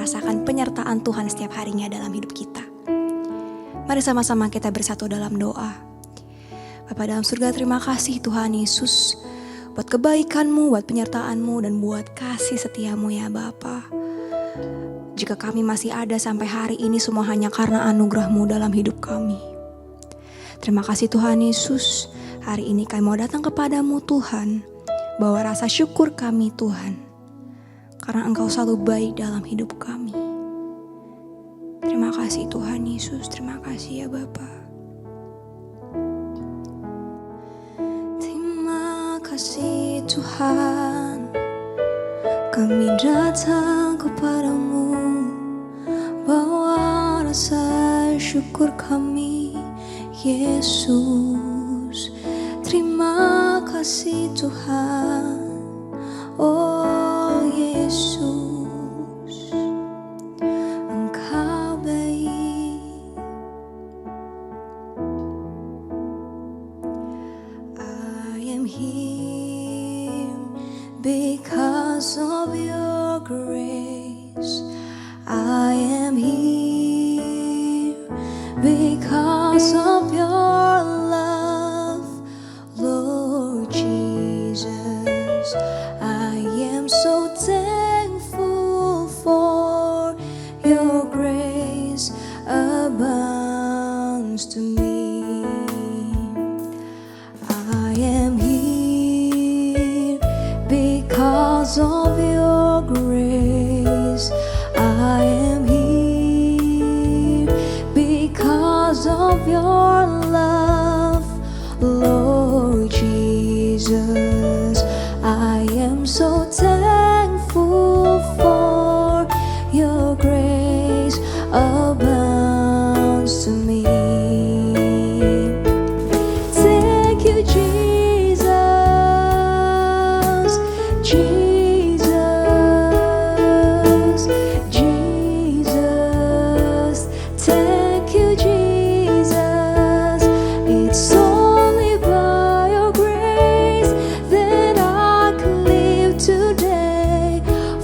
merasakan penyertaan Tuhan setiap harinya dalam hidup kita. Mari sama-sama kita bersatu dalam doa. Bapa dalam surga, terima kasih Tuhan Yesus buat kebaikan-Mu, buat penyertaan-Mu, dan buat kasih setia-Mu ya Bapa. Jika kami masih ada sampai hari ini, semua hanya karena anugerah-Mu dalam hidup kami. Terima kasih Tuhan Yesus, hari ini kami mau datang kepadamu Tuhan, bawa rasa syukur kami Tuhan, karena Engkau selalu baik dalam hidup kami. Terima kasih Tuhan Yesus, terima kasih ya Bapa. Terima kasih Tuhan, kami datang kepadamu, bawa rasa syukur kami Yesus. Terima kasih Tuhan, oh Yesus, Engkau baik. I am here because of your grace. I am here because of your love, Lord Jesus. I am so thankful for your grace abounds to me. I am here because of your grace. I am here because of your love, Lord Jesus. I am so thankful for your grace abounds to me. Thank you, Jesus, Jesus, Jesus. Thank you, Jesus. It's only by your grace that I can live today.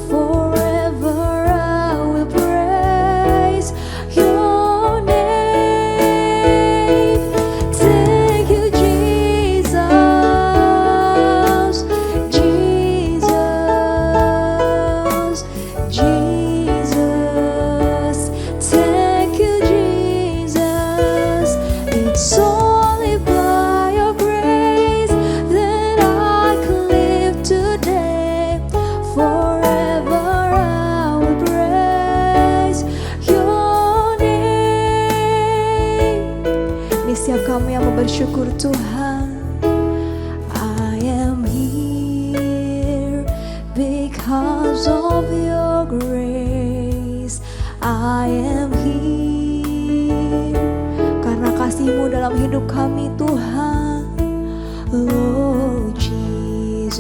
Forever I will praise your name. Thank you, Jesus, Jesus, Jesus. Thank you, Jesus. It's only by your grace that I can live today. Forever I will praise your name. Ini setiap kamu yang mau bersyukur Tuhan. I am here because of your grace. I am here karena kasih-Mu dalam hidup kami Tuhan, Lord Jesus.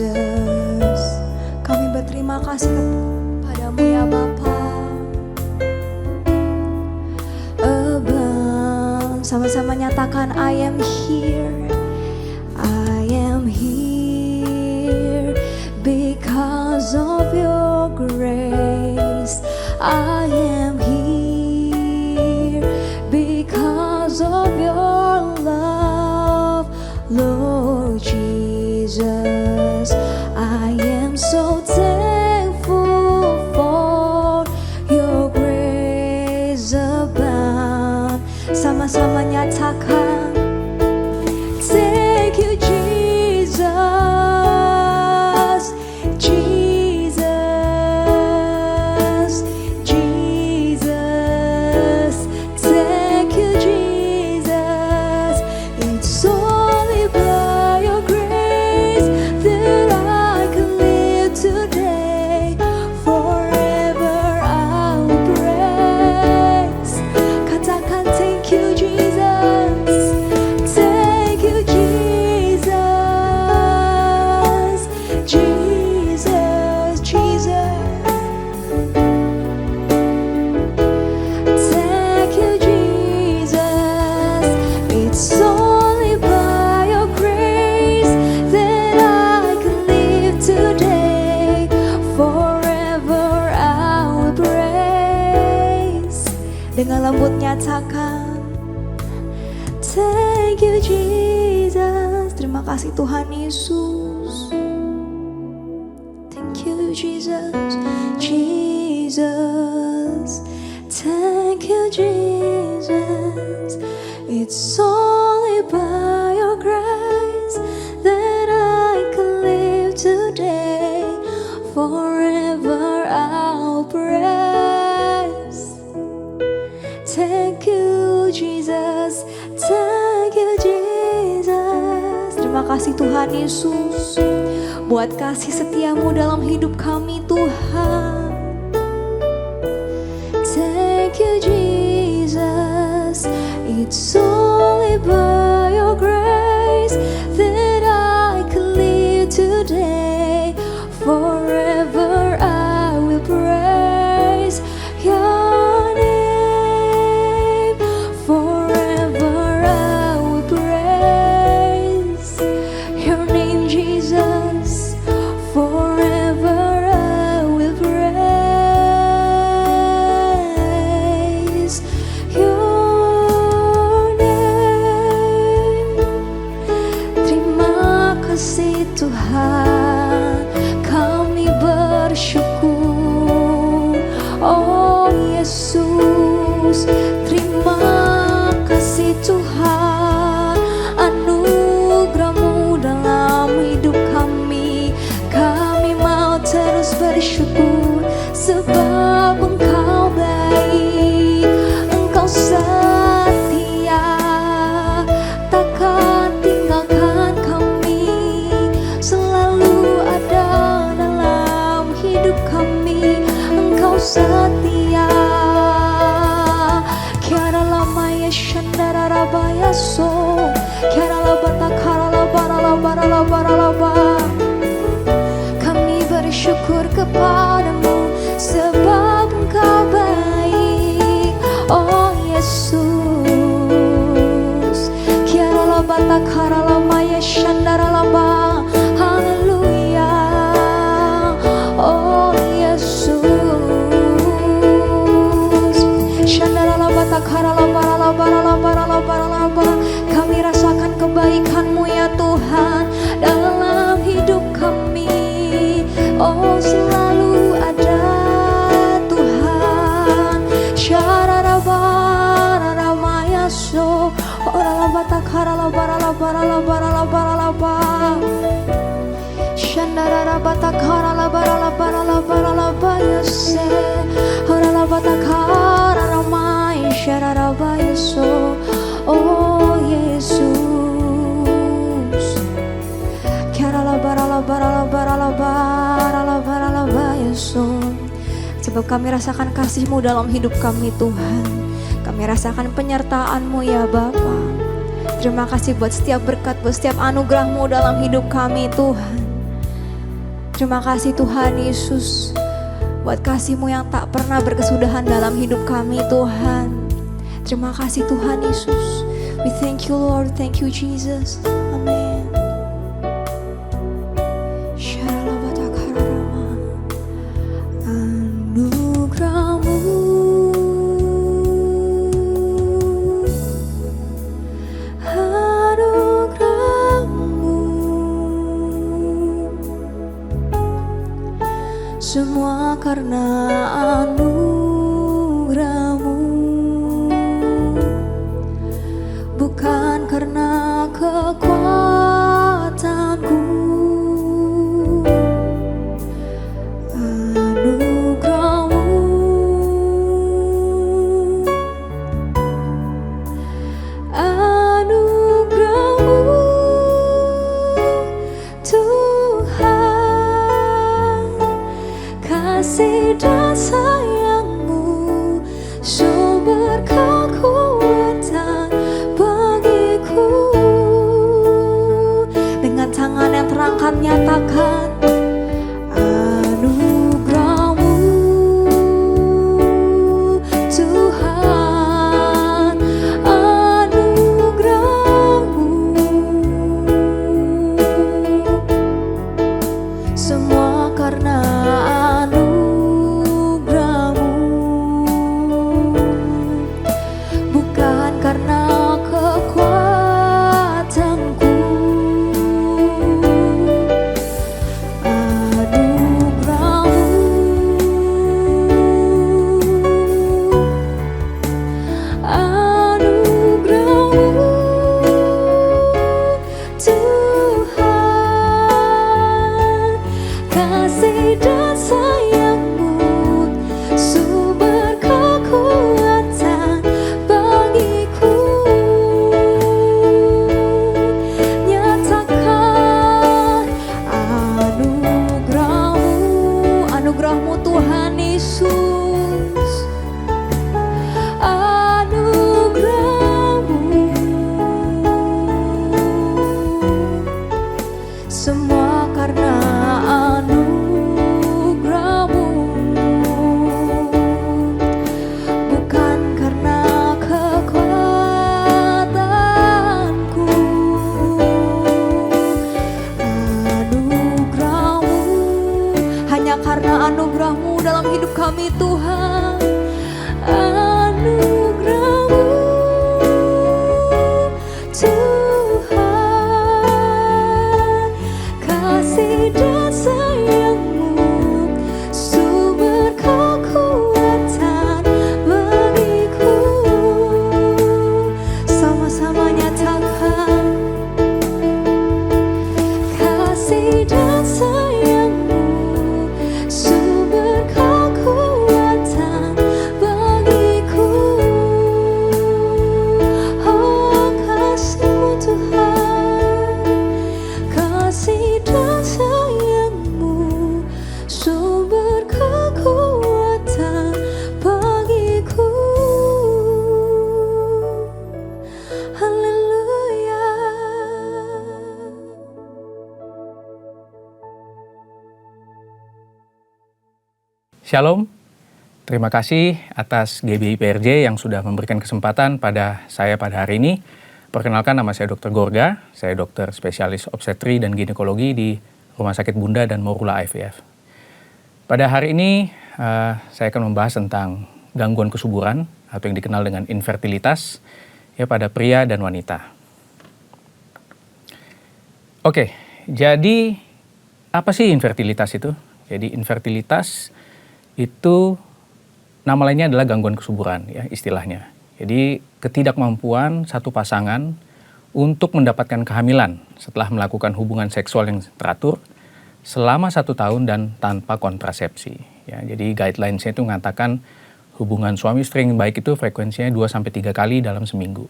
Kami berterima kasih kepadamu ya Bapa. Sama-sama nyatakan I am here. I am here because of your grace. I am here because of your love, Lord Jesus. I am so thankful for your grace abound. Sama-sama nyatakan thank you Jesus, Jesus, Jesus. Thank you Jesus. It's only by your grace that I can live today. Forever I will praise. Katakan thank you Jesus. dengan lembut nyatakan thank you Jesus. Terima kasih Tuhan Yesus. Thank you Jesus, Jesus. Thank you Jesus. It's only by your grace that I can live today. Forever I'll praise. Thank you Jesus. Thank you Jesus. Terima kasih Tuhan Yesus buat kasih setiamu dalam hidup kami Tuhan. Thank you Jesus. It's only by your grace that I can live today. Forever I will praise your name. Forever I will praise your name Jesus. Forever I will praise your name. Terima kasih Tuhan, kami bersyukur. Oh Yesus, terima kasih Tuhan, anugerah-Mu dalam hidup kami. Kami mau terus bersyukur sebab Engkau baik, Engkau setia, takkan tinggalkan kami, selalu ada dalam hidup kami. Engkau setia. Kiara lama ya shandara rabaya so, kiara labata kara labara labara labara labara. Kami bersyukur kepadamu sebab Engkau baik. Oh Yesus, kiara labata kara lama ya shandara laba. Haleluya. Oh Yesus, shandara labata kara labara labara labara labara labara. Kami rasakan kebaikan-Mu ya Tuhan dalam hidup kami. Oh selalu ada Tuhan. Syararabarararamaya so, oralabata karalabara labara labara labara labara. Shandararabata karalabara labara labara labara se, oralabata kararamaya syararabaya so. Oh Yesus, sebab kami rasakan kasih-Mu dalam hidup kami Tuhan. Kami rasakan penyertaan-Mu ya Bapa. Terima kasih buat setiap berkat, buat setiap anugerah-Mu dalam hidup kami Tuhan. Terima kasih Tuhan Yesus buat kasih-Mu yang tak pernah berkesudahan dalam hidup kami Tuhan. Terima kasih Tuhan Yesus. We thank you Lord, thank you Jesus. Amen. Anugerah-Mu, anugerah-Mu, semua karena anugerah-Mu, bukan karena kekuatanku. Anugerah-Mu, anugerah-Mu Tuhan, kasih dan sayang-Mu, sumber kekuatan bagiku. Dengan tangan yang terangkat nyatakan anugerah-Mu Tuhan, anugerah-Mu, semua karena anugerah-Mu. Shalom, terima kasih atas GBI PRJ yang sudah memberikan kesempatan pada saya pada hari ini. Perkenalkan, nama saya Dr. Gorga, saya dokter spesialis obstetri dan ginekologi di Rumah Sakit Bunda dan Morula IVF. Pada hari ini saya akan membahas tentang gangguan kesuburan atau yang dikenal dengan infertilitas ya pada pria dan wanita. Oke, jadi apa sih infertilitas itu? Jadi infertilitas itu nama lainnya adalah gangguan kesuburan ya istilahnya. Jadi ketidakmampuan satu pasangan untuk mendapatkan kehamilan setelah melakukan hubungan seksual yang teratur selama 1 tahun dan tanpa kontrasepsi. Ya, jadi guidelines-nya itu mengatakan hubungan suami istri yang baik itu frekuensinya 2-3 kali dalam seminggu.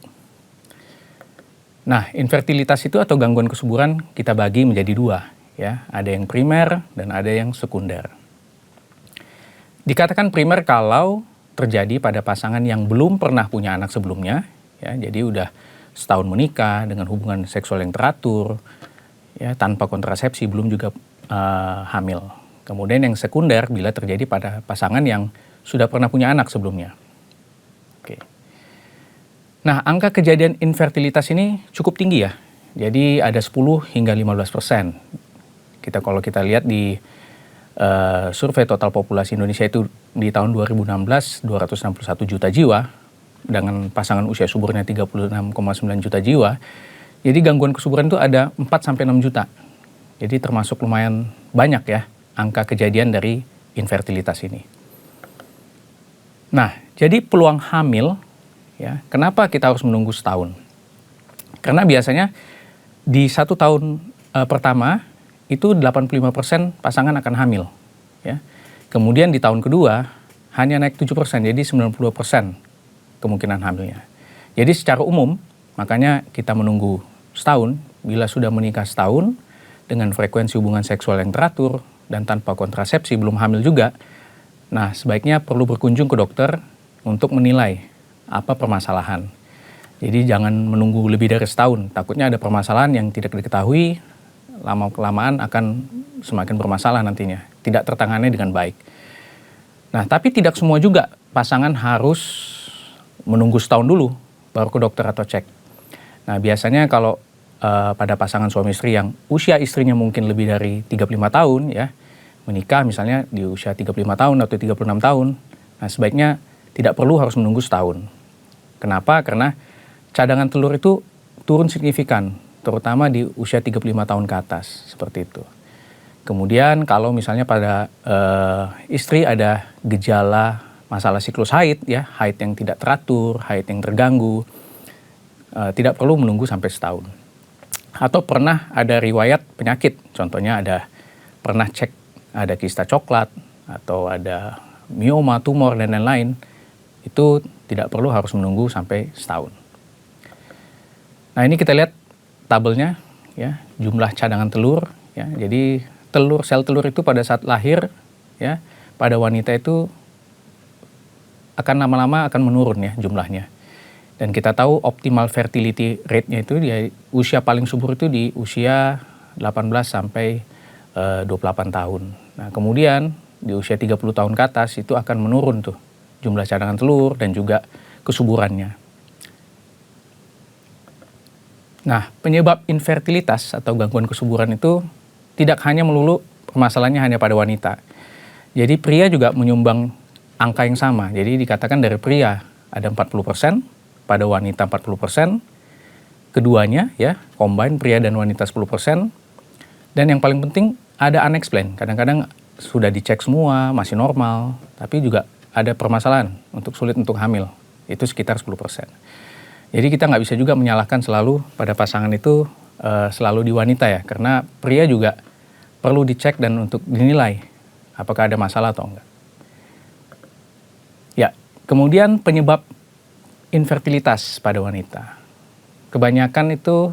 Nah, infertilitas itu atau gangguan kesuburan kita bagi menjadi 2. Ya, ada yang primer dan ada yang sekunder. Dikatakan primer kalau terjadi pada pasangan yang belum pernah punya anak sebelumnya, ya, jadi udah setahun menikah dengan hubungan seksual yang teratur, ya, tanpa kontrasepsi, belum juga hamil. Kemudian yang sekunder bila terjadi pada pasangan yang sudah pernah punya anak sebelumnya. Oke. Nah, angka kejadian infertilitas ini cukup tinggi ya, jadi ada 10 hingga 15%. Kalau kita lihat di survei total populasi Indonesia itu di tahun 2016 261 juta jiwa dengan pasangan usia suburnya 36,9 juta jiwa. Jadi gangguan kesuburan itu ada 4-6 juta. Jadi termasuk lumayan banyak ya angka kejadian dari infertilitas ini. Nah, jadi peluang hamil ya, kenapa kita harus menunggu setahun? Karena biasanya di 1 tahun pertama itu 85% pasangan akan hamil. Ya. Kemudian di tahun kedua hanya naik 7%, jadi 90% kemungkinan hamilnya. Jadi secara umum, makanya kita menunggu setahun. Bila sudah menikah setahun, dengan frekuensi hubungan seksual yang teratur, dan tanpa kontrasepsi, belum hamil juga, nah sebaiknya perlu berkunjung ke dokter untuk menilai apa permasalahan. Jadi jangan menunggu lebih dari setahun, takutnya ada permasalahan yang tidak diketahui, lama-kelamaan akan semakin bermasalah nantinya, tidak tertangani dengan baik. Nah, tapi tidak semua juga pasangan harus menunggu setahun dulu baru ke dokter atau cek. Nah, biasanya kalau pada pasangan suami istri yang usia istrinya mungkin lebih dari 35 tahun ya, menikah misalnya di usia 35 tahun atau 36 tahun, nah sebaiknya tidak perlu harus menunggu setahun. Kenapa? Karena cadangan telur itu turun signifikan, terutama di usia 35 tahun ke atas, seperti itu. Kemudian kalau misalnya pada istri ada gejala masalah siklus haid, ya, haid yang tidak teratur, haid yang terganggu, tidak perlu menunggu sampai setahun. Atau pernah ada riwayat penyakit, contohnya pernah cek ada kista coklat, atau ada mioma, tumor, dan lain-lain, itu tidak perlu harus menunggu sampai setahun. Nah, ini kita lihat tabelnya ya, jumlah cadangan telur ya. Jadi sel telur itu pada saat lahir ya, pada wanita itu akan lama-lama akan menurun ya jumlahnya. Dan kita tahu optimal fertility rate-nya itu di usia paling subur itu di usia 18 sampai 28 tahun. Nah, kemudian di usia 30 tahun ke atas itu akan menurun tuh jumlah cadangan telur dan juga kesuburannya. Nah, penyebab infertilitas atau gangguan kesuburan itu tidak hanya melulu permasalahannya hanya pada wanita. Jadi pria juga menyumbang angka yang sama. Jadi dikatakan dari pria ada 40%, pada wanita 40%, keduanya ya, combine pria dan wanita 10%, dan yang paling penting ada unexplained. Kadang-kadang sudah dicek semua, masih normal, tapi juga ada permasalahan sulit untuk hamil, itu sekitar 10%. Jadi kita nggak bisa juga menyalahkan selalu pada pasangan itu selalu di wanita ya, karena pria juga perlu dicek dan untuk dinilai apakah ada masalah atau enggak. Ya, kemudian penyebab infertilitas pada wanita. Kebanyakan itu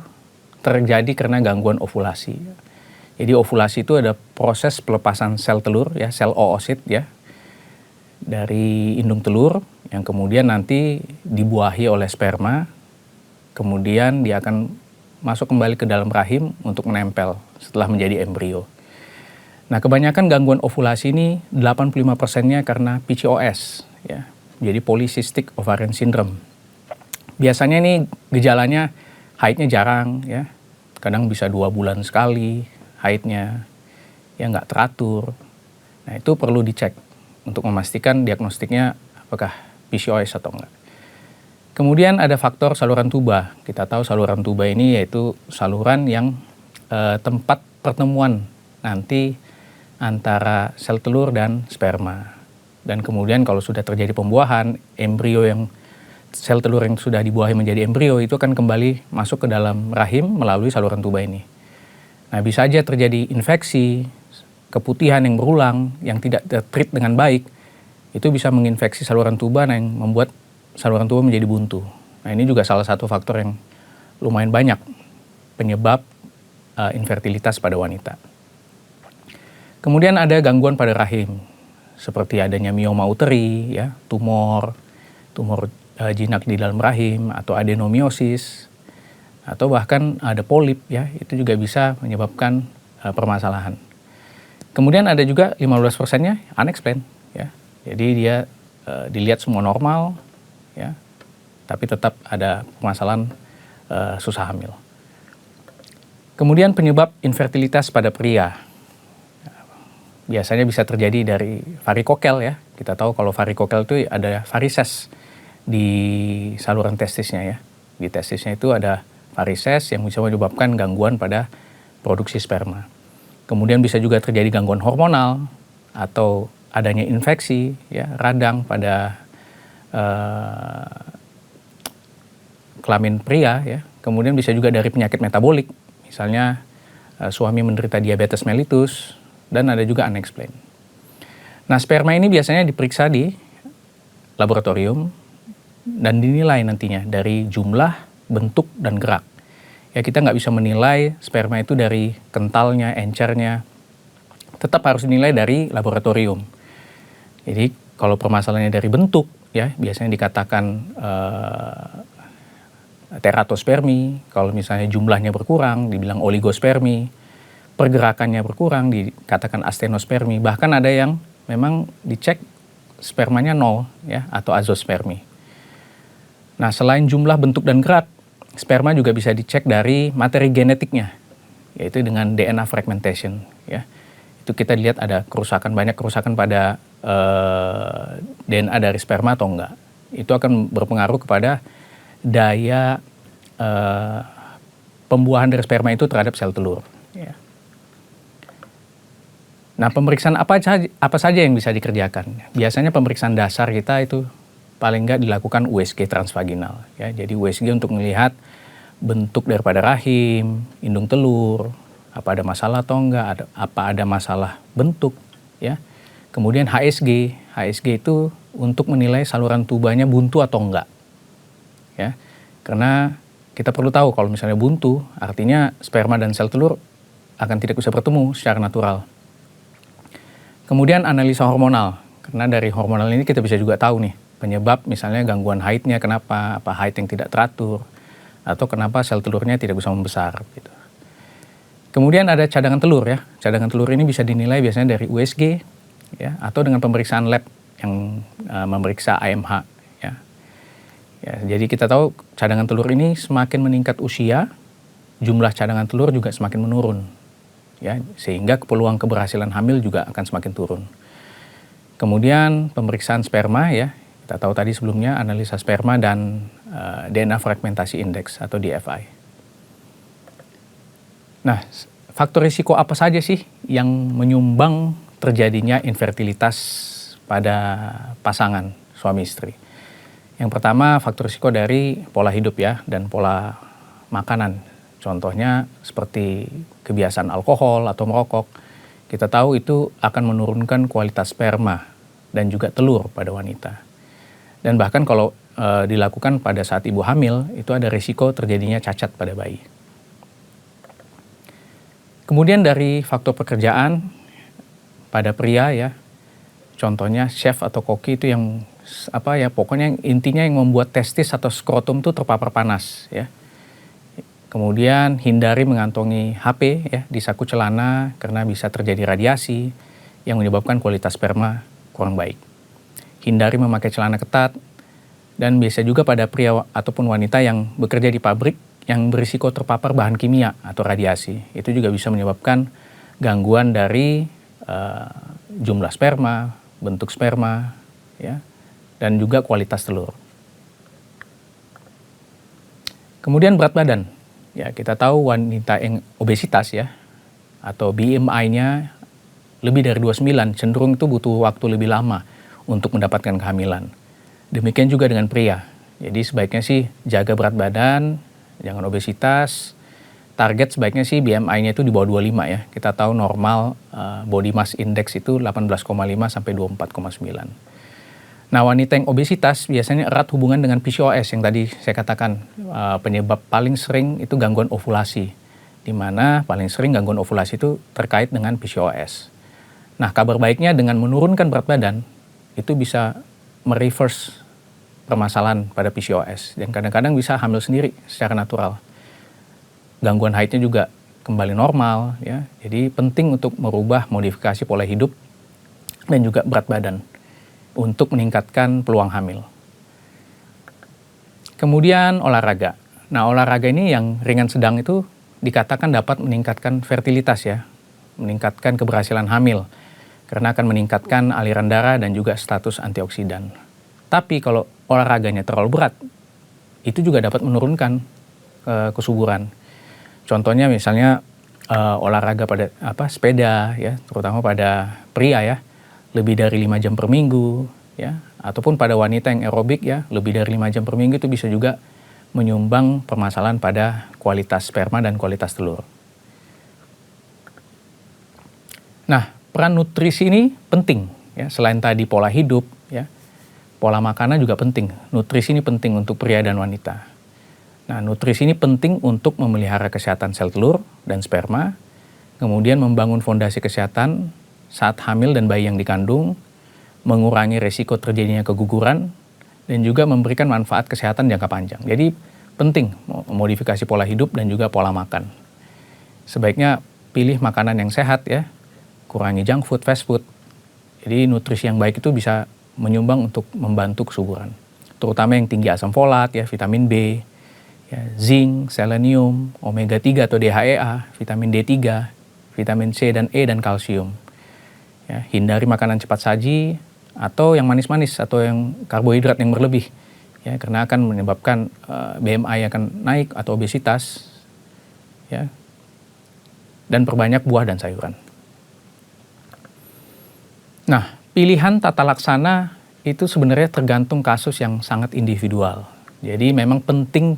terjadi karena gangguan ovulasi. Jadi ovulasi itu ada proses pelepasan sel telur ya, sel oosit ya, dari indung telur yang kemudian nanti dibuahi oleh sperma, kemudian dia akan masuk kembali ke dalam rahim untuk menempel setelah menjadi embrio. Nah, kebanyakan gangguan ovulasi ini 85%-nya karena PCOS, ya. Jadi polycystic ovarian syndrome. Biasanya ini gejalanya haidnya jarang, ya. Kadang bisa 2 bulan sekali haidnya, ya nggak teratur. Nah, itu perlu dicek untuk memastikan diagnostiknya apakah PCOS atau enggak. Kemudian ada faktor saluran tuba. Kita tahu saluran tuba ini yaitu saluran yang tempat pertemuan nanti antara sel telur dan sperma. Dan kemudian kalau sudah terjadi pembuahan, embrio yang sel telur yang sudah dibuahi menjadi embrio itu akan kembali masuk ke dalam rahim melalui saluran tuba ini. Nah, bisa aja terjadi infeksi, keputihan yang berulang, yang tidak tertreat dengan baik, itu bisa menginfeksi saluran tuba yang membuat saluran tuba menjadi buntu. Nah, ini juga salah satu faktor yang lumayan banyak penyebab infertilitas pada wanita. Kemudian ada gangguan pada rahim, seperti adanya mioma uteri, ya, tumor jinak di dalam rahim, atau adenomiosis, atau bahkan ada polip, ya, itu juga bisa menyebabkan permasalahan. Kemudian ada juga 15%-nya unexplained, ya, jadi dia dilihat semua normal, ya, tapi tetap ada permasalahan susah hamil. Kemudian penyebab infertilitas pada pria. Biasanya bisa terjadi dari varikokel, ya. Kita tahu kalau varikokel itu ada varises di saluran testisnya, ya. Di testisnya itu ada varises yang bisa menyebabkan gangguan pada produksi sperma. Kemudian bisa juga terjadi gangguan hormonal atau adanya infeksi, ya, radang pada kelamin pria, ya. Kemudian bisa juga dari penyakit metabolik, misalnya suami menderita diabetes mellitus, dan ada juga unexplained. Nah, sperma ini biasanya diperiksa di laboratorium dan dinilai nantinya dari jumlah, bentuk, dan gerak. Ya, kita nggak bisa menilai sperma itu dari kentalnya, encernya, tetap harus dinilai dari laboratorium. Jadi kalau permasalahannya dari bentuk, ya biasanya dikatakan teratospermi. Kalau misalnya jumlahnya berkurang, dibilang oligospermi. Pergerakannya berkurang, dikatakan astenospermi. Bahkan ada yang memang dicek spermanya 0, ya, atau azospermi. Nah, selain jumlah, bentuk, dan gerak, sperma juga bisa dicek dari materi genetiknya, yaitu dengan DNA fragmentation, ya. Itu kita lihat ada banyak kerusakan pada DNA dari sperma atau enggak. Itu akan berpengaruh kepada daya pembuahan dari sperma itu terhadap sel telur, ya. Nah, pemeriksaan apa saja yang bisa dikerjakan? Biasanya pemeriksaan dasar kita itu paling nggak dilakukan USG transvaginal, ya. Jadi USG untuk melihat bentuk daripada rahim, indung telur, apa ada masalah atau enggak, apa ada masalah bentuk, ya. Kemudian HSG itu untuk menilai saluran tubanya buntu atau enggak, ya. Karena kita perlu tahu kalau misalnya buntu, artinya sperma dan sel telur akan tidak bisa bertemu secara natural. Kemudian analisa hormonal, karena dari hormonal ini kita bisa juga tahu nih penyebab misalnya gangguan haidnya kenapa, apa haid yang tidak teratur, atau kenapa sel telurnya tidak bisa membesar, gitu. Kemudian ada cadangan telur, ya. Cadangan telur ini bisa dinilai biasanya dari USG, ya, atau dengan pemeriksaan lab yang memeriksa AMH, ya. Ya, jadi kita tahu cadangan telur ini semakin meningkat usia, jumlah cadangan telur juga semakin menurun, ya, sehingga peluang keberhasilan hamil juga akan semakin turun. Kemudian pemeriksaan sperma, ya, kita tahu tadi sebelumnya analisa sperma dan DNA fragmentasi indeks atau DFI. Nah, faktor risiko apa saja sih yang menyumbang terjadinya infertilitas pada pasangan suami istri? Yang pertama, faktor risiko dari pola hidup, ya, dan pola makanan. Contohnya seperti kebiasaan alkohol atau merokok. Kita tahu itu akan menurunkan kualitas sperma dan juga telur pada wanita. Dan bahkan kalau dilakukan pada saat ibu hamil, itu ada risiko terjadinya cacat pada bayi. Kemudian dari faktor pekerjaan pada pria, ya, contohnya chef atau koki itu yang pokoknya intinya yang membuat testis atau skrotum itu terpapar panas, ya. Kemudian hindari mengantongi HP ya di saku celana karena bisa terjadi radiasi yang menyebabkan kualitas sperma kurang baik. Hindari memakai celana ketat, dan biasa juga pada pria ataupun wanita yang bekerja di pabrik yang berisiko terpapar bahan kimia atau radiasi. Itu juga bisa menyebabkan gangguan dari jumlah sperma, bentuk sperma, ya, dan juga kualitas telur. Kemudian berat badan. Ya, kita tahu wanita yang obesitas ya, atau BMI-nya lebih dari 29, cenderung itu butuh waktu lebih lama untuk mendapatkan kehamilan. Demikian juga dengan pria. Jadi sebaiknya sih jaga berat badan, jangan obesitas. Target sebaiknya sih BMI-nya itu di bawah 25 ya. Kita tahu normal body mass index itu 18,5 sampai 24,9. Nah, wanita yang obesitas biasanya erat hubungan dengan PCOS yang tadi saya katakan, penyebab paling sering itu gangguan ovulasi, di mana paling sering gangguan ovulasi itu terkait dengan PCOS. Nah, kabar baiknya dengan menurunkan berat badan itu bisa mereverse permasalahan pada PCOS dan kadang-kadang bisa hamil sendiri secara natural. Gangguan haidnya juga kembali normal ya. Jadi penting untuk merubah modifikasi pola hidup dan juga berat badan untuk meningkatkan peluang hamil. Kemudian olahraga. Nah, olahraga ini yang ringan sedang itu dikatakan dapat meningkatkan fertilitas ya, meningkatkan keberhasilan hamil karena akan meningkatkan aliran darah dan juga status antioksidan. Tapi kalau olahraganya terlalu berat, itu juga dapat menurunkan kesuburan. Contohnya misalnya olahraga pada sepeda ya, terutama pada pria ya, lebih dari 5 jam per minggu ya, ataupun pada wanita yang aerobik ya, lebih dari 5 jam per minggu itu bisa juga menyumbang permasalahan pada kualitas sperma dan kualitas telur. Nah, peran nutrisi ini penting ya, selain tadi pola hidup ya, pola makanan juga penting. Nutrisi ini penting untuk pria dan wanita. Nah, nutrisi ini penting untuk memelihara kesehatan sel telur dan sperma, kemudian membangun fondasi kesehatan saat hamil dan bayi yang dikandung, mengurangi resiko terjadinya keguguran, dan juga memberikan manfaat kesehatan jangka panjang. Jadi penting modifikasi pola hidup dan juga pola makan. Sebaiknya pilih makanan yang sehat ya, kurangi junk food, fast food. Jadi nutrisi yang baik itu bisa menyumbang untuk membantu kesuburan. Terutama yang tinggi asam folat ya, vitamin B, ya, zinc, selenium, omega 3 atau DHEA, vitamin D3, vitamin C dan E dan kalsium. Ya, hindari makanan cepat saji atau yang manis-manis atau yang karbohidrat yang berlebih ya, karena akan menyebabkan BMI akan naik atau obesitas ya. Dan perbanyak buah dan sayuran. Nah, pilihan tata laksana itu sebenarnya tergantung kasus yang sangat individual. Jadi memang penting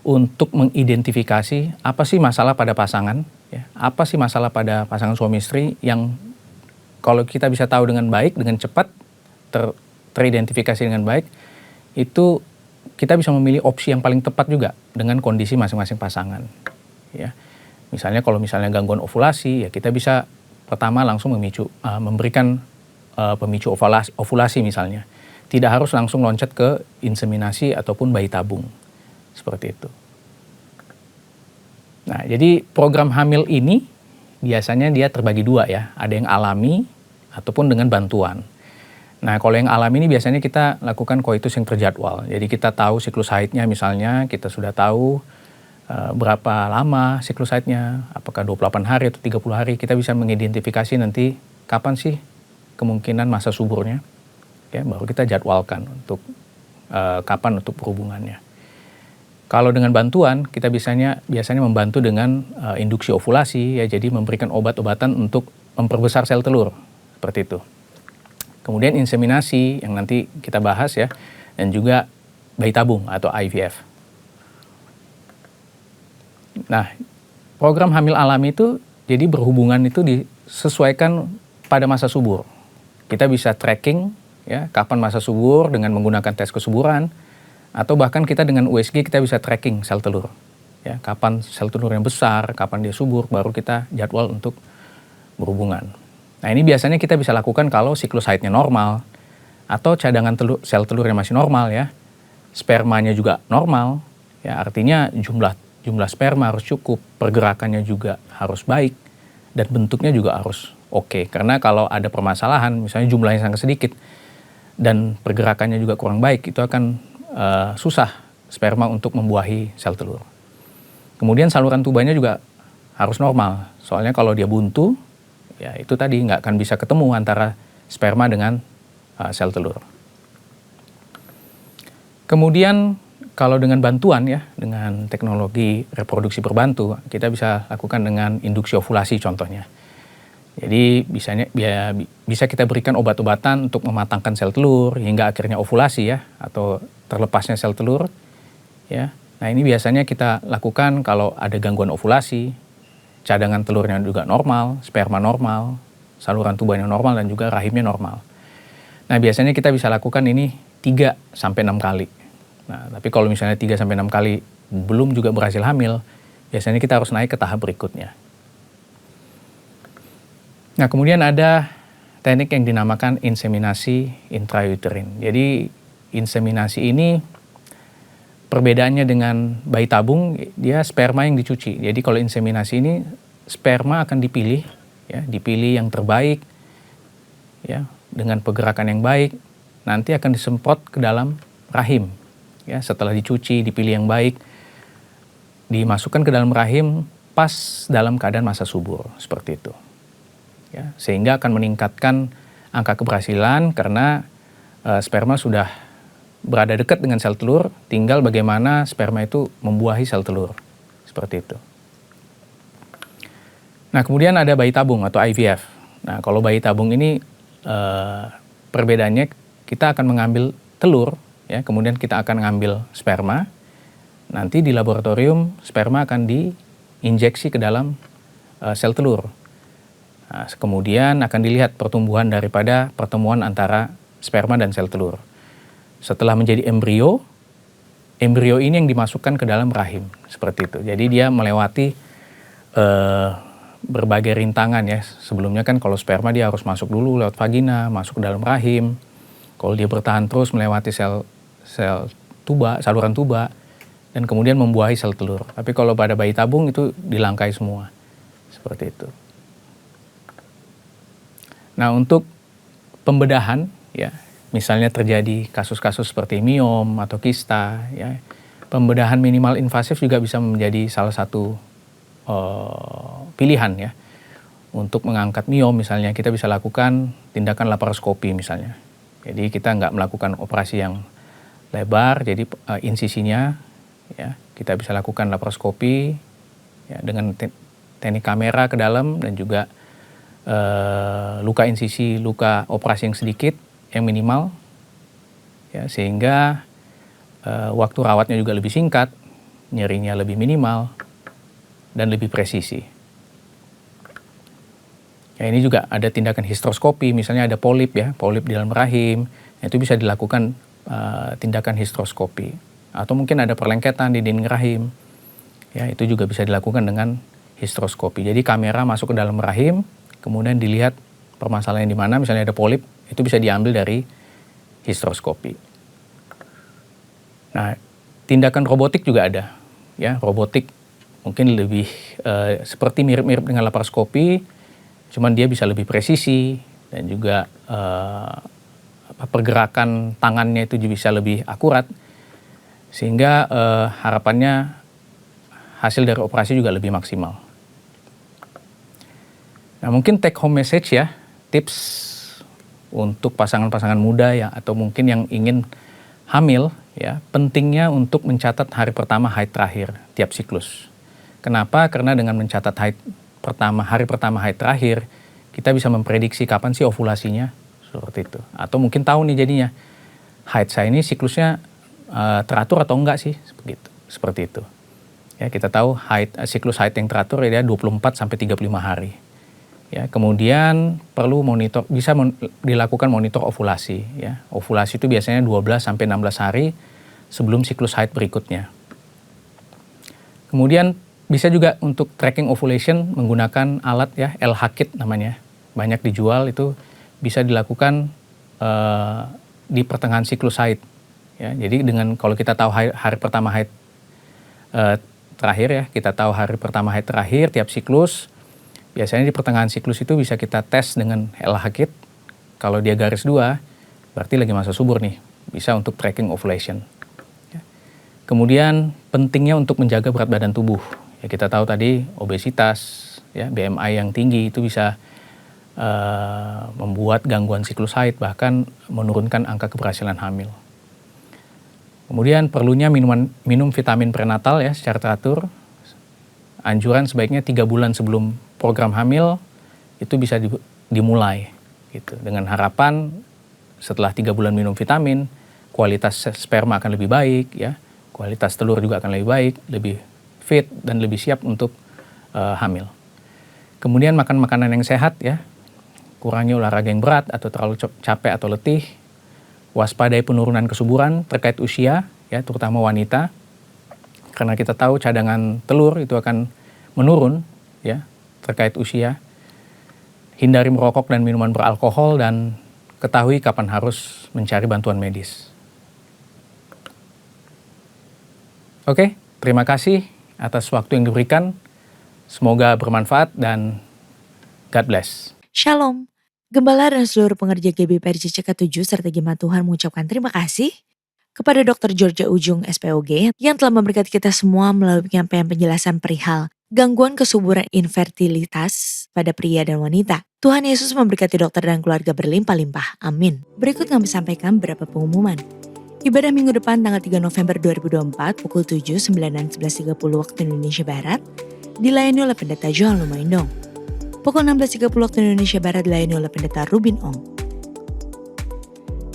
untuk mengidentifikasi apa sih masalah pada pasangan ya, apa sih masalah pada pasangan suami istri yang kalau kita bisa tahu dengan baik, dengan cepat, teridentifikasi dengan baik, itu kita bisa memilih opsi yang paling tepat juga dengan kondisi masing-masing pasangan. Ya. Misalnya kalau misalnya gangguan ovulasi, ya kita bisa pertama langsung memberikan pemicu ovulasi misalnya. Tidak harus langsung loncat ke inseminasi ataupun bayi tabung. Seperti itu. Nah, jadi program hamil ini biasanya dia terbagi dua ya, ada yang alami ataupun dengan bantuan. Nah, kalau yang alami ini biasanya kita lakukan koitus yang terjadwal. Jadi kita tahu siklus haidnya misalnya, kita sudah tahu berapa lama siklus haidnya, apakah 28 hari atau 30 hari, kita bisa mengidentifikasi nanti kapan sih kemungkinan masa suburnya. Ya, baru kita jadwalkan untuk kapan untuk perhubungannya. Kalau dengan bantuan, kita biasanya membantu dengan induksi ovulasi, ya, jadi memberikan obat-obatan untuk memperbesar sel telur, seperti itu. Kemudian inseminasi yang nanti kita bahas ya, dan juga bayi tabung atau IVF. Nah, program hamil alami itu jadi berhubungan itu disesuaikan pada masa subur. Kita bisa tracking ya, kapan masa subur dengan menggunakan tes kesuburan. Atau bahkan kita dengan USG kita bisa tracking sel telur. Ya, kapan sel telur yang besar, kapan dia subur, baru kita jadwal untuk berhubungan. Nah, ini biasanya kita bisa lakukan kalau siklus haidnya normal, atau cadangan sel telurnya masih normal ya, spermanya juga normal, ya artinya jumlah jumlah sperma harus cukup, pergerakannya juga harus baik, dan bentuknya juga harus oke. Karena kalau ada permasalahan, misalnya jumlahnya sangat sedikit, dan pergerakannya juga kurang baik, itu akan susah sperma untuk membuahi sel telur. Kemudian saluran tubanya juga harus normal, soalnya kalau dia buntu, ya itu tadi nggak akan bisa ketemu antara sperma dengan sel telur. Kemudian kalau dengan bantuan ya, dengan teknologi reproduksi berbantu, kita bisa lakukan dengan induksi ovulasi contohnya. Jadi bisa kita berikan obat-obatan untuk mematangkan sel telur hingga akhirnya ovulasi ya, atau terlepasnya sel telur. Ya. Nah ini biasanya kita lakukan kalau ada gangguan ovulasi, cadangan telurnya juga normal, sperma normal, saluran tubanya normal, dan juga rahimnya normal. Nah biasanya kita bisa lakukan ini 3-6 kali. Nah, tapi kalau misalnya 3-6 kali belum juga berhasil hamil, biasanya kita harus naik ke tahap berikutnya. Nah, kemudian ada teknik yang dinamakan inseminasi intrauterin. Jadi, inseminasi ini perbedaannya dengan bayi tabung, dia sperma yang dicuci. Jadi, kalau inseminasi ini, sperma akan dipilih, ya, dipilih yang terbaik, ya, dengan pergerakan yang baik, nanti akan disemprot ke dalam rahim. Ya, setelah dicuci, dipilih yang baik, dimasukkan ke dalam rahim pas dalam keadaan masa subur, seperti itu. Ya, sehingga akan meningkatkan angka keberhasilan karena sperma sudah berada dekat dengan sel telur, tinggal bagaimana sperma itu membuahi sel telur, seperti itu. Nah, kemudian ada bayi tabung atau IVF. Nah, kalau bayi tabung ini perbedaannya kita akan mengambil telur, ya, kemudian kita akan mengambil sperma, nanti di laboratorium sperma akan diinjeksi ke dalam sel telur. Nah, kemudian akan dilihat pertumbuhan daripada pertemuan antara sperma dan sel telur. Setelah menjadi embrio ini yang dimasukkan ke dalam rahim, seperti itu. Jadi dia melewati berbagai rintangan ya. Sebelumnya kan kalau sperma dia harus masuk dulu lewat vagina, masuk ke dalam rahim. Kalau dia bertahan terus melewati sel tuba, saluran tuba, dan kemudian membuahi sel telur. Tapi kalau pada bayi tabung itu dilangkai semua, seperti itu. Nah, untuk pembedahan, ya, misalnya terjadi kasus-kasus seperti miom atau kista, ya, pembedahan minimal invasif juga bisa menjadi salah satu pilihan ya. Untuk mengangkat miom misalnya kita bisa lakukan tindakan laparoskopi misalnya. Jadi kita nggak melakukan operasi yang lebar, jadi insisinya ya kita bisa lakukan laparoskopi ya, dengan teknik kamera ke dalam dan juga luka insisi, luka operasi yang sedikit, yang minimal, ya, sehingga waktu rawatnya juga lebih singkat, nyerinya lebih minimal, dan lebih presisi. Ya, ini juga ada tindakan histeroskopi, misalnya ada polip ya, polip di dalam rahim, itu bisa dilakukan tindakan histeroskopi. Atau mungkin ada perlengketan di dinding rahim, ya itu juga bisa dilakukan dengan histeroskopi. Jadi kamera masuk ke dalam rahim, kemudian dilihat permasalahan di mana, misalnya ada polip, itu bisa diambil dari histeroskopi. Nah, tindakan robotik juga ada, ya robotik mungkin lebih seperti mirip-mirip dengan laparoskopi, cuman dia bisa lebih presisi dan juga pergerakan tangannya itu bisa lebih akurat, sehingga harapannya hasil dari operasi juga lebih maksimal. Nah, mungkin take home message ya, tips untuk pasangan-pasangan muda ya, atau mungkin yang ingin hamil ya, pentingnya untuk mencatat hari pertama haid terakhir tiap siklus. Kenapa? Karena dengan mencatat hari pertama haid terakhir, kita bisa memprediksi kapan sih ovulasinya, seperti itu. Atau mungkin tahu nih jadinya, haid saya ini siklusnya teratur atau enggak sih, seperti itu. Ya, kita tahu siklus haid yang teratur ya 24-35 hari. Ya, kemudian perlu dilakukan monitor ovulasi. Ya. Ovulasi itu biasanya 12-16 hari sebelum siklus haid berikutnya. Kemudian bisa juga untuk tracking ovulation menggunakan alat ya, L-Hakit namanya. Banyak dijual, itu bisa dilakukan di pertengahan siklus haid. Ya, jadi kalau kita tahu hari pertama haid terakhir ya. Kita tahu hari pertama haid terakhir tiap siklus. Biasanya di pertengahan siklus itu bisa kita tes dengan LH kit. Kalau dia garis 2, berarti lagi masa subur nih. Bisa untuk tracking ovulation. Ya. Kemudian pentingnya untuk menjaga berat badan tubuh. Ya, kita tahu tadi obesitas, ya, BMI yang tinggi itu bisa membuat gangguan siklus haid, bahkan menurunkan angka keberhasilan hamil. Kemudian perlunya minum vitamin prenatal ya secara teratur. Anjuran sebaiknya 3 bulan sebelum program hamil itu bisa dimulai gitu. Dengan harapan setelah 3 bulan minum vitamin, kualitas sperma akan lebih baik ya. Kualitas telur juga akan lebih baik, lebih fit dan lebih siap untuk hamil. Kemudian makan makanan yang sehat ya. Kurangi olahraga yang berat atau terlalu capek atau letih. Waspadai penurunan kesuburan terkait usia ya, terutama wanita. Karena kita tahu cadangan telur itu akan menurun ya terkait usia. Hindari merokok dan minuman beralkohol dan ketahui kapan harus mencari bantuan medis. Oke, terima kasih atas waktu yang diberikan. Semoga bermanfaat dan God bless. Shalom. Gembala dan seluruh pengerja GBPRJ CK7 serta Jemaat Tuhan mengucapkan terima kasih kepada Dr. Georgia Ujung SPOG yang telah memberkati kita semua melalui penyampaian penjelasan perihal gangguan kesuburan infertilitas pada pria dan wanita. Tuhan Yesus memberkati dokter dan keluarga berlimpah-limpah. Amin. Berikut kami sampaikan beberapa pengumuman. Ibadah minggu depan tanggal 3 November 2024 pukul 7, 9, dan 11.30 waktu Indonesia Barat dilayani oleh Pendeta Johan Lumaindong. Pukul 16.30 waktu Indonesia Barat dilayani oleh Pendeta Rubin Ong.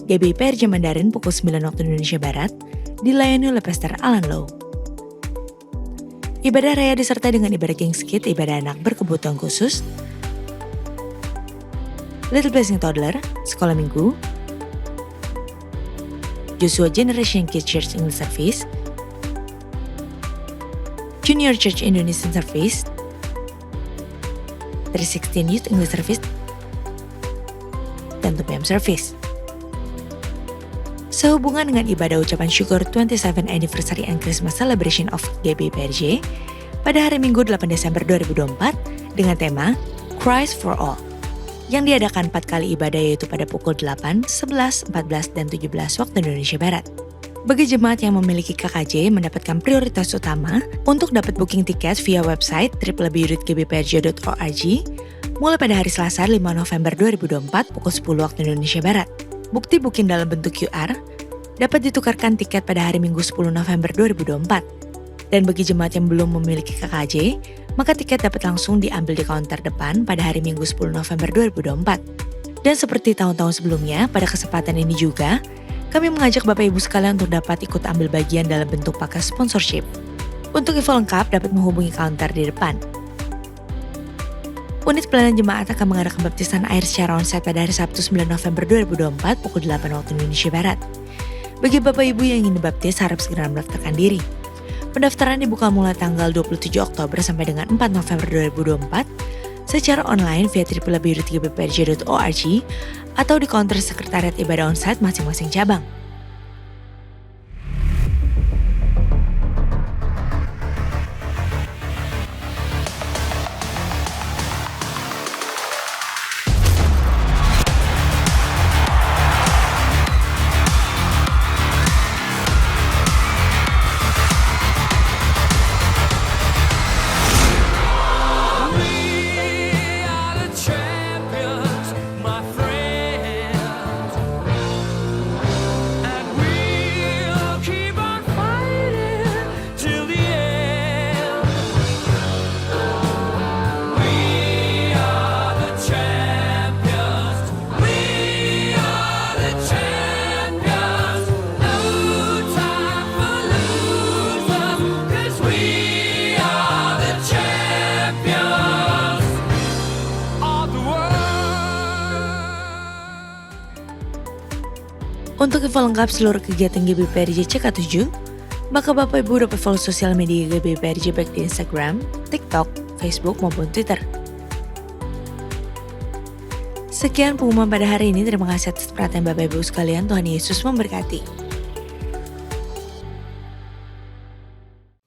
GBPRJ Mandarin pukul 9 waktu Indonesia Barat dilayani oleh Pastor Alan Low. Ibadah raya disertai dengan ibadah King's Kid, ibadah anak berkebutuhan khusus, Little Blessing Toddler, sekolah minggu, Joshua Generation Kids Church English Service, Junior Church Indonesian Service, 316 Youth English Service, dan 2 PM Service. Sehubungan dengan ibadah ucapan syukur 27 Anniversary and Christmas Celebration of GBPRJ pada hari Minggu 8 Desember 2024 dengan tema Christ for All yang diadakan 4 kali ibadah yaitu pada pukul 8, 11, 14, dan 17 waktu Indonesia Barat. Bagi jemaat yang memiliki KKJ mendapatkan prioritas utama untuk dapat booking tiket via website www.gbprj.org mulai pada hari Selasa 5 November 2024 pukul 10 waktu Indonesia Barat. Bukti booking dalam bentuk QR dapat ditukarkan tiket pada hari Minggu 10 November 2024. Dan bagi jemaat yang belum memiliki KKJ, maka tiket dapat langsung diambil di counter depan pada hari Minggu 10 November 2024. Dan seperti tahun-tahun sebelumnya, pada kesempatan ini juga, kami mengajak Bapak Ibu sekalian untuk dapat ikut ambil bagian dalam bentuk paket sponsorship. Untuk info lengkap dapat menghubungi counter di depan. Unit pelayanan jemaat akan mengadakan baptisan air secara onsite pada hari Sabtu 9 November 2024 pukul 8 waktu Indonesia Barat. Bagi Bapak Ibu yang ingin dibaptis harap segera mendaftarkan diri. Pendaftaran dibuka mulai tanggal 27 Oktober sampai dengan 4 November 2024 secara online via www.gbprj.org atau di counter sekretariat ibadah onsite masing-masing cabang. Untuk info lengkap seluruh kegiatan GBPRJ CK7, maka Bapak Ibu dapat follow sosial media GBPRJ baik di Instagram, TikTok, Facebook maupun Twitter. Sekian pengumuman pada hari ini. Terima kasih atas perhatian Bapak Ibu sekalian. Tuhan Yesus memberkati.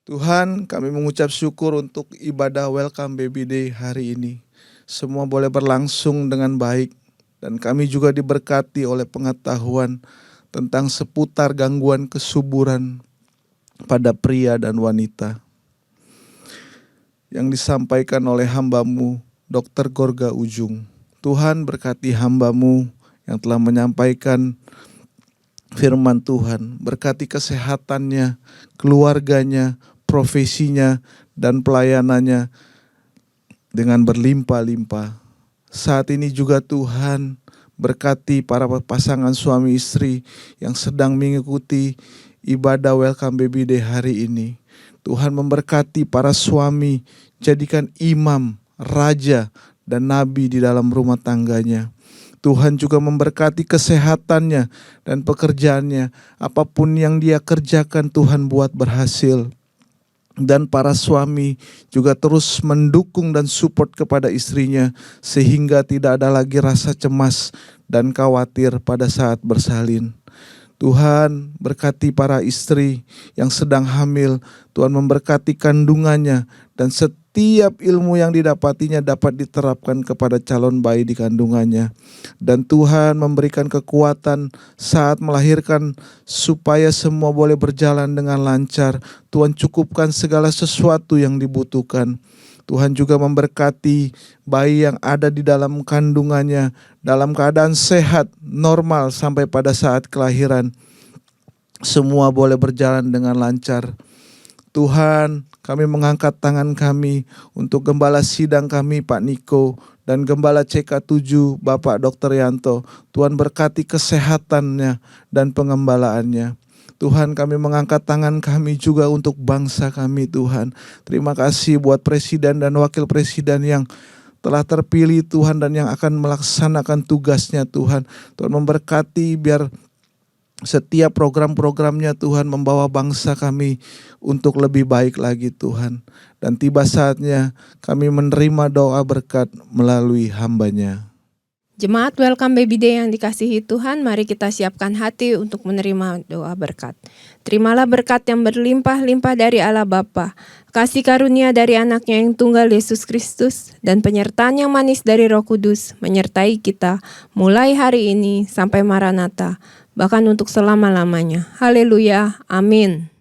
Tuhan, kami mengucap syukur untuk ibadah Welcome Baby Day hari ini. Semua boleh berlangsung dengan baik, dan kami juga diberkati oleh pengetahuan tentang seputar gangguan kesuburan pada pria dan wanita yang disampaikan oleh hamba-Mu, Dr. Gorga Ujung. Tuhan, berkati hamba-Mu yang telah menyampaikan firman Tuhan, berkati kesehatannya, keluarganya, profesinya, dan pelayanannya dengan berlimpah-limpah. Saat ini juga Tuhan, berkati para pasangan suami istri yang sedang mengikuti ibadah Welcome Baby Day hari ini. Tuhan memberkati para suami, jadikan imam, raja, dan nabi di dalam rumah tangganya. Tuhan juga memberkati kesehatannya dan pekerjaannya. Apapun yang dia kerjakan, Tuhan buat berhasil. Dan para suami juga terus mendukung dan support kepada istrinya, sehingga tidak ada lagi rasa cemas dan khawatir pada saat bersalin. Tuhan, berkati para istri yang sedang hamil. Tuhan memberkati kandungannya, dan setiap ilmu yang didapatinya dapat diterapkan kepada calon bayi di kandungannya. Dan Tuhan memberikan kekuatan saat melahirkan supaya semua boleh berjalan dengan lancar. Tuhan cukupkan segala sesuatu yang dibutuhkan. Tuhan juga memberkati bayi yang ada di dalam kandungannya dalam keadaan sehat, normal sampai pada saat kelahiran. Semua boleh berjalan dengan lancar. Tuhan, kami mengangkat tangan kami untuk gembala sidang kami Pak Niko dan gembala CK7 Bapak Dr. Yanto. Tuhan berkati kesehatannya dan pengembalaannya. Tuhan, kami mengangkat tangan kami juga untuk bangsa kami, Tuhan. Terima kasih buat presiden dan wakil presiden yang telah terpilih, Tuhan, dan yang akan melaksanakan tugasnya, Tuhan. Tuhan memberkati biar setiap program-programnya, Tuhan, membawa bangsa kami untuk lebih baik lagi, Tuhan. Dan tiba saatnya kami menerima doa berkat melalui hamba-Nya. Jemaat Welcome Baby Day yang dikasihi Tuhan, mari kita siapkan hati untuk menerima doa berkat. Terimalah berkat yang berlimpah-limpah dari Allah Bapa, kasih karunia dari anaknya yang tunggal Yesus Kristus, dan penyertaan yang manis dari Roh Kudus menyertai kita mulai hari ini sampai Maranatha, bahkan untuk selama-lamanya. Haleluya, amin.